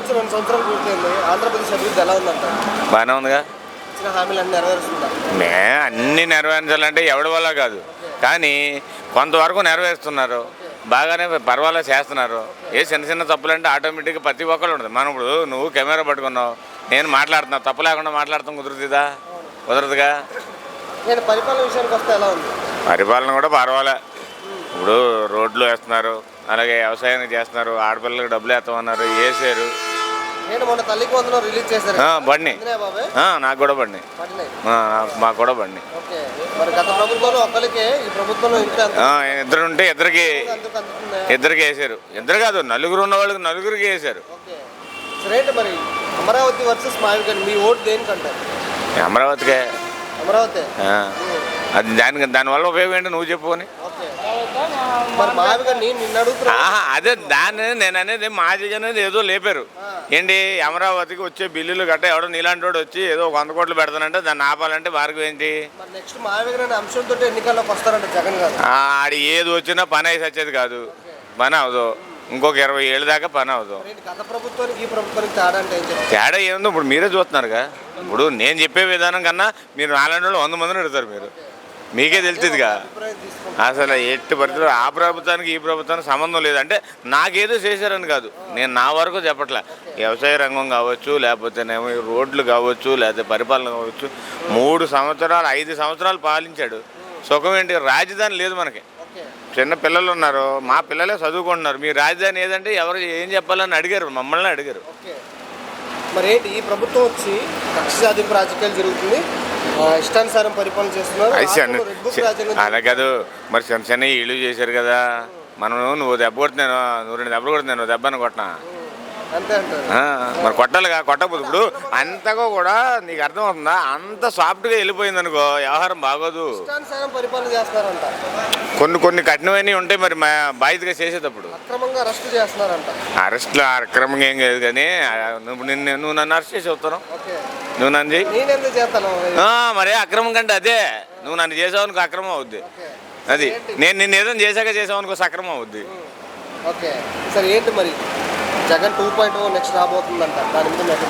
వచ్చి 2 సంవత్సరాలు పూర్తయింది. ఆంధ్రప్రదేశ్ అభివృద్ధి ఎలా ఉందంట? బాగానే ఉందిగా. ఇచ్చిన హామీలన్నీ నెరవేరుస్తుందా? అన్నీ నెరవేర్చాలంటే ఎవడి వల్ల కాదు, కానీ కొంతవరకు నెరవేరుస్తున్నారు. బాగానే పర్వాలేదు చేస్తున్నారు. చిన్న చిన్న తప్పులు అంటే ఆటోమేటిక్గా ప్రతి ఒక్కరు ఉంటుంది. మనం ఇప్పుడు నువ్వు కెమెరా పట్టుకున్నావు, నేను మాట్లాడుతున్నావు, తప్పు లేకుండా మాట్లాడతాం కుదురుతుందా? కుదరదుగా. నేను పరిపాలన విషయానికి వస్తే ఎలా ఉంది? పరిపాలన కూడా పర్వాలే. ఇప్పుడు రోడ్లు వేస్తున్నారు, అలాగే వ్యవసాయం చేస్తున్నారు, ఆడపిల్లలకు డబ్బులు వేస్తామన్నారు, వేసారు. నేను మొన్న తల్లికి వందనం రిలీజ్ చేశారు. బండి నాకు కూడా బండి, మాకు కూడా బండి. మరి గత ప్రభుత్వంలో ఒక్కరికి, ఈ ప్రభుత్వంలో ఇద్దరు ఉంటే ఇద్దరికి వేసారు. ఇద్దరు కాదు, నలుగురు ఉన్న వాళ్ళకి నలుగురికి వేసారు. సరే, మరి అమరావతి వర్సెస్ మావిగన్, మీ ఓటు దేనికంటారు? అమరావతికే. అమరావతి అది దానివల్ల ఉపయోగం ఏంటి నువ్వు చెప్పుకొని. అదే దాన్ని నేను అనేది మాజీ అనేది ఏదో లేపారు ఏంటి, అమరావతికి వచ్చే బిల్లులు గట్ట ఎవడో నీలాంటి వాడు వచ్చి ఏదో 100 కోట్లు పెడతానంటే దాన్ని ఆపాలంటే మార్గం ఏంటి? ఆడి ఏది వచ్చినా పని అయి వచ్చేది కాదు, పని అవదు. ఇంకొక 20 ఏళ్ళ దాకా పని అవదు. తేడా ఏముందో ఇప్పుడు మీరే చూస్తున్నారుగా. ఇప్పుడు నేను చెప్పే విధానం కన్నా మీరు 4 వాళ్ళు 100 మందిని పెడతారు. మీకే తెలుస్తుందిగా. అసలు ఎట్టి పరిస్థితులు ఆ ప్రభుత్వానికి ఈ ప్రభుత్వానికి సంబంధం లేదు. అంటే నాకేదో చేశారని కాదు, నేను నా వరకు చెప్పట్లే. వ్యవసాయ రంగం కావచ్చు, లేకపోతేనేమో రోడ్లు కావచ్చు, లేకపోతే పరిపాలన కావచ్చు. 3 సంవత్సరాలు 5 సంవత్సరాలు పాలించాడు. సుఖం ఏంటి? రాజధాని లేదు మనకి. చిన్న పిల్లలు ఉన్నారు, మా పిల్లలే చదువుకుంటున్నారు. మీ రాజధాని ఏదంటే ఎవరు ఏం చెప్పాలని అడిగారు, మమ్మల్ని అడిగారు. మరి ఏంటి ఈ ప్రభుత్వం వచ్చి కక్ష సాధింపు రాజకీయాలు జరుగుతుంది, ఇష్టానుసారం పరిపాలన చేస్తున్నారు అలా కాదు. మరి చిన్న చిన్న ఇళ్ళు చేశారు కదా. నువ్వు దెబ్బ కొడుతున్నాను, నువ్వు 2 దెబ్బలు కొడుతున్నాను, దెబ్బని కొట్టినా మరి కొట్టాలిగా. కొట్టకపోతే ఇప్పుడు అంతగా కూడా నీకు అర్థమవుతుందా? అంత సాఫ్ట్గా వెళ్ళిపోయింది అనుకో, వ్యవహారం బాగోదు. కొన్ని కఠినమైనవి ఉంటాయి మరి బాధ్యతగా చేసేటప్పుడు. అరెస్ట్లు అక్రమంగా ఏం లేదు, కానీ నువ్వు నన్ను అరెస్ట్ చేసి వస్తాను, నువ్వు నన్ను మరి అక్రమం కంటే అదే. నువ్వు నన్ను చేసావు అనుకో అక్రమం అవుద్ది. అది నేను నిన్ను ఏదైనా చేశాక చేసావు అనుకో సక్రమం అవుద్ది. జగన్ 2.0 నెక్స్ట్ రాబోతుందంట.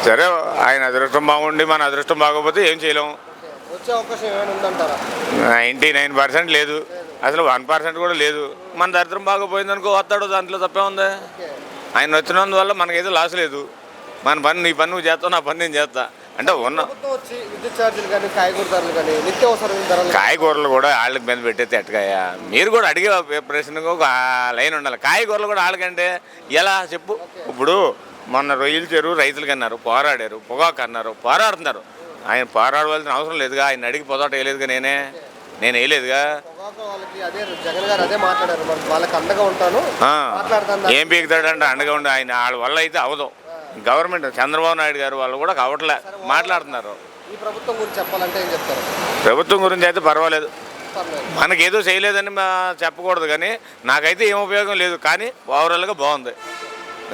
సరే, ఆయన అదృష్టం బాగుండి మన అదృష్టం బాగోపోతే ఏం చేయలేము. వచ్చే అవకాశం ఏమైనా ఉందంటారా? 99% లేదు, అసలు 1% కూడా లేదు. మన దరిద్రం బాగోపోయింది అనుకో వస్తాడు, దాంట్లో తప్పే ఉంది. ఆయన వచ్చినందువల్ల మనకైతే లాస్ లేదు. మన పని నీ పని నువ్వు చేస్తావు, నా పని నేను చేస్తా అంటే ఉన్న. విద్యుత్ ఛార్జీలు కానీ, కాయగూర ధరలు కానీ, నిత్యావసర ధరలు, కాయగూరలు కూడా వాళ్ళకి మీద పెట్టేస్తే ఎట్టకాయా? మీరు కూడా అడిగే ప్రశ్నకు ఒక లైన్ ఉండాలి. కాయగూరలు కూడా వాళ్ళకంటే ఎలా చెప్పు? ఇప్పుడు మొన్న రొయ్యల చెరువు రైతులకి అన్నారు, పోరాడారు. పొగాకు అన్నారు, పోరాడుతున్నారు. ఆయన పోరాడవలసిన అవసరం లేదుగా. ఆయన అడిగి పొదాట వేయలేదుగా, నేను వేయలేదుగా. ఏం పీకుతాడంటే అండగా ఉండి ఆయన వాళ్ళ వల్ల అయితే అవదు. గవర్నమెంట్ చంద్రబాబు నాయుడు గారు వాళ్ళు కూడా కావట్లే మాట్లాడుతున్నారు. ఈ ప్రభుత్వం గురించి చెప్పాలంటే ఏం చెప్తారు? ప్రభుత్వం గురించి అయితే పర్వాలేదు, మనకేదో చేయలేదని చెప్పకూడదు, కానీ నాకైతే ఏం ఉపయోగం లేదు, కానీ ఓవరాల్గా బాగుంది.